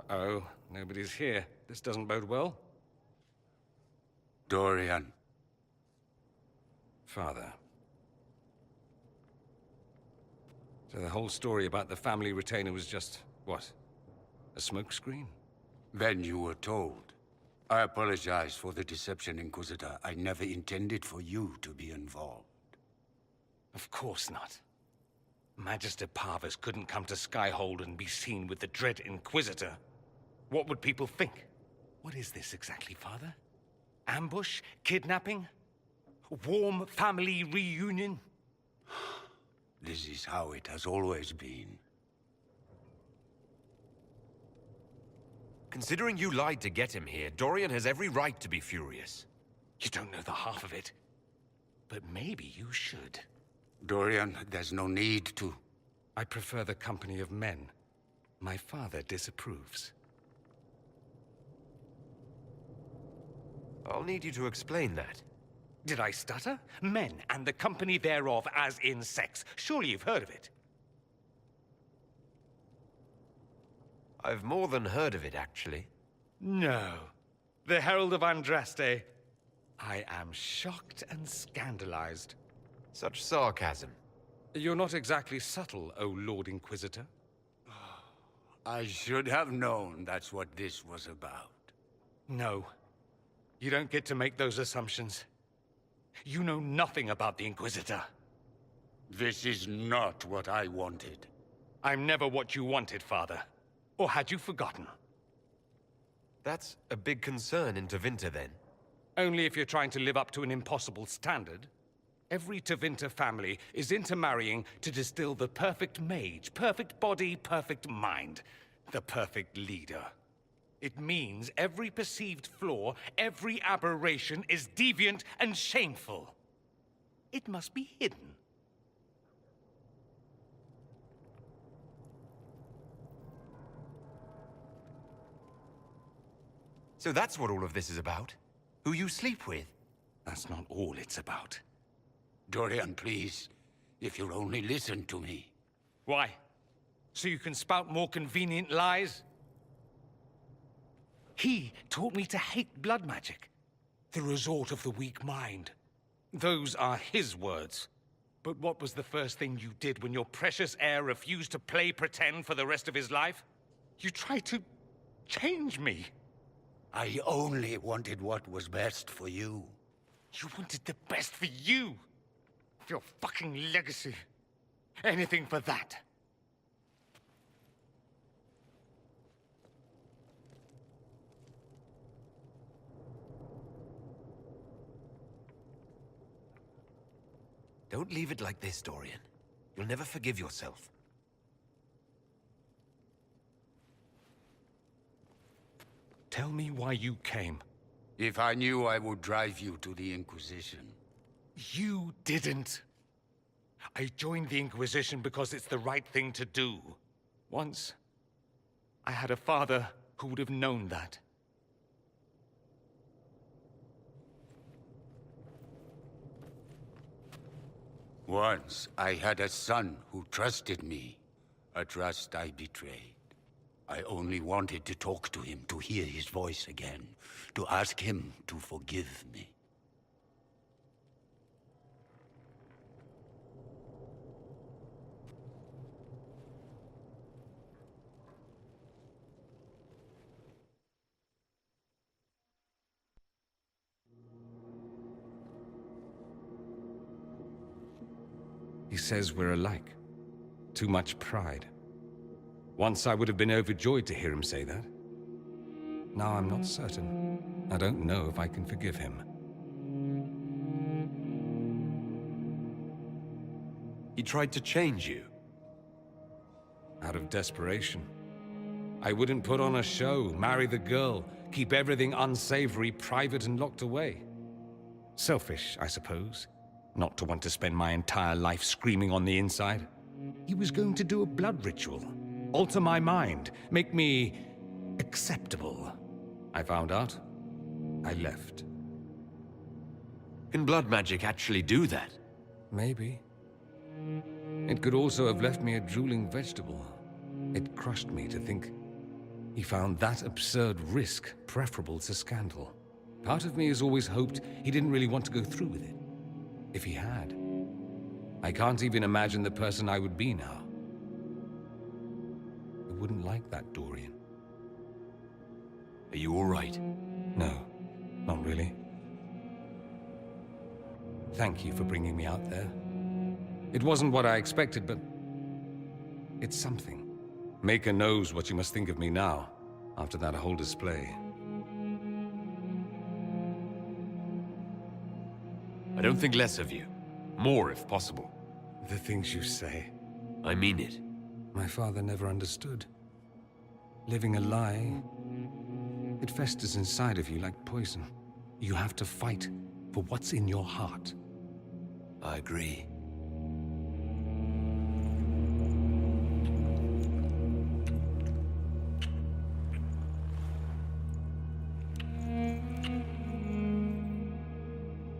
Uh-oh. Nobody's here. This doesn't bode well. Dorian. Father. So the whole story about the family retainer was just, what? A smokescreen? Then you were told. I apologize for the deception, Inquisitor. I never intended for you to be involved. Of course not. Magister Parvus couldn't come to Skyhold and be seen with the dread Inquisitor. What would people think? What is this exactly, Father? Ambush? Kidnapping? Warm family reunion? This is how it has always been. Considering you lied to get him here, Dorian has every right to be furious. You don't know the half of it. But maybe you should. Dorian, there's no need to. I prefer the company of men. My father disapproves. I'll need you to explain that. Did I stutter? Men, and the company thereof, as in sex. Surely you've heard of it. I've more than heard of it, actually. No. The Herald of Andraste. I am shocked and scandalized. Such sarcasm. You're not exactly subtle, O Lord Inquisitor. I should have known that's what this was about. No. You don't get to make those assumptions. You know nothing about the Inquisitor. This is not what I wanted. I'm never what you wanted, Father. Or had you forgotten? That's a big concern in Tevinter, then. Only if you're trying to live up to an impossible standard. Every Tevinter family is intermarrying to distill the perfect mage, perfect body, perfect mind, the perfect leader. It means every perceived flaw, every aberration is deviant and shameful. It must be hidden. So that's what all of this is about? Who you sleep with? That's not all it's about. Dorian, please. If you'll only listen to me. Why? So you can spout more convenient lies? He taught me to hate blood magic. The resort of the weak mind. Those are his words. But what was the first thing you did when your precious heir refused to play pretend for the rest of his life? You tried to change me. I only wanted what was best for you. You wanted the best for you. Your fucking legacy. Anything for that. Don't leave it like this, Dorian. You'll never forgive yourself. Tell me why you came. If I knew, I would drive you to the Inquisition. You didn't. I joined the Inquisition because it's the right thing to do. Once, I had a father who would have known that. Once, I had a son who trusted me. A trust I betrayed. I only wanted to talk to him, to hear his voice again, to ask him to forgive me. He says we're alike. Too much pride. Once I would have been overjoyed to hear him say that. Now I'm not certain. I don't know if I can forgive him. He tried to change you. Out of desperation. I wouldn't put on a show, marry the girl, keep everything unsavory, private and locked away. Selfish, I suppose. Not to want to spend my entire life screaming on the inside. He was going to do a blood ritual. Alter my mind. Make me acceptable. I found out. I left. Can blood magic actually do that? Maybe. It could also have left me a drooling vegetable. It crushed me to think He found that absurd risk preferable to scandal. Part of me has always hoped he didn't really want to go through with it. If he had, I can't even imagine the person I would be now. I wouldn't like that, Dorian. Are you all right? No, not really. Thank you for bringing me out there. It wasn't what I expected, but it's something. Maker knows what you must think of me now, after that whole display. I don't think less of you. More, if possible. The things you say. I mean it. My father never understood. Living a lie, it festers inside of you like poison. You have to fight for what's in your heart. I agree.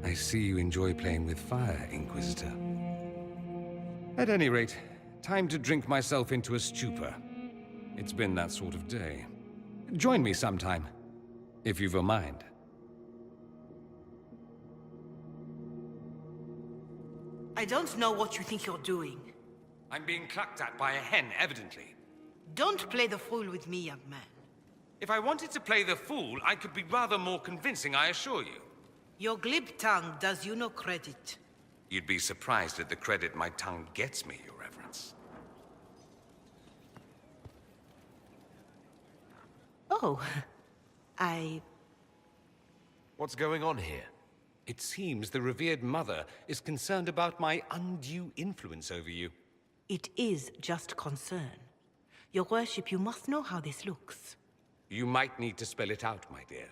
I see you enjoy playing with fire, Inquisitor. At any rate, time to drink myself into a stupor. It's been that sort of day. Join me sometime, if you've a mind. I don't know what you think you're doing. I'm being clucked at by a hen, evidently. Don't play the fool with me, young man. If I wanted to play the fool, I could be rather more convincing, I assure you. Your glib tongue does you no credit. You'd be surprised at the credit my tongue gets me, Your Reverence. Oh, What's going on here? It seems the revered mother is concerned about my undue influence over you. It is just concern. Your worship, you must know how this looks. You might need to spell it out, my dear.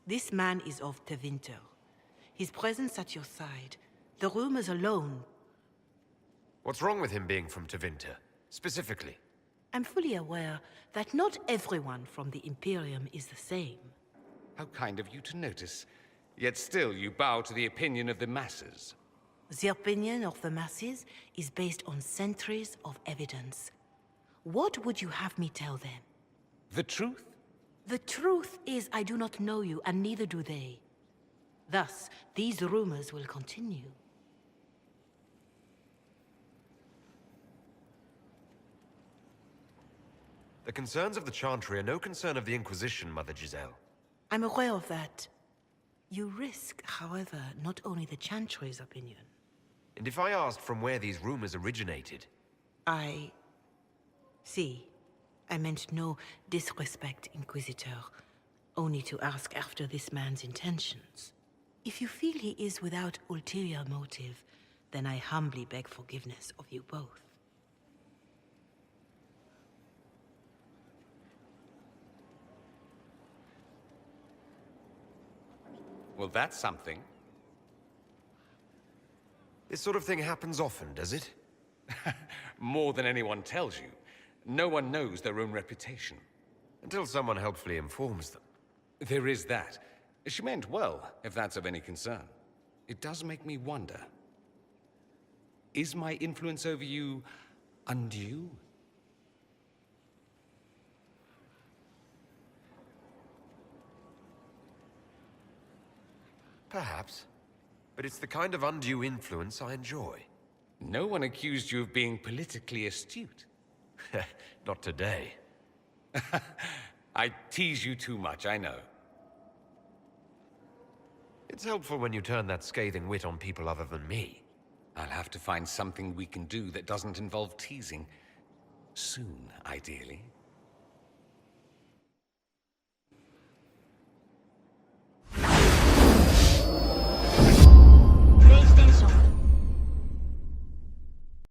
This man is of Tevinter. His presence at your side, the rumors alone. What's wrong with him being from Tevinter, specifically? I'm fully aware that not everyone from the Imperium is the same. How kind of you to notice. Yet still you bow to the opinion of the masses. The opinion of the masses is based on centuries of evidence. What would you have me tell them? The truth? The truth is I do not know you, and neither do they. Thus, these rumors will continue. The concerns of the Chantry are no concern of the Inquisition, Mother Giselle. I'm aware of that. You risk, however, not only the Chantry's opinion. And if I asked from where these rumors originated? See, I meant no disrespect, Inquisitor. Only to ask after this man's intentions. If you feel he is without ulterior motive, then I humbly beg forgiveness of you both. Well, that's something. This sort of thing happens often, does it? More than anyone tells you. No one knows their own reputation. Until someone helpfully informs them. There is that. She meant well, if that's of any concern. It does make me wonder. Is my influence over you undue? Perhaps. But it's the kind of undue influence I enjoy. No one accused you of being politically astute. Not today. I tease you too much, I know. It's helpful when you turn that scathing wit on people other than me. I'll have to find something we can do that doesn't involve teasing. Soon, ideally.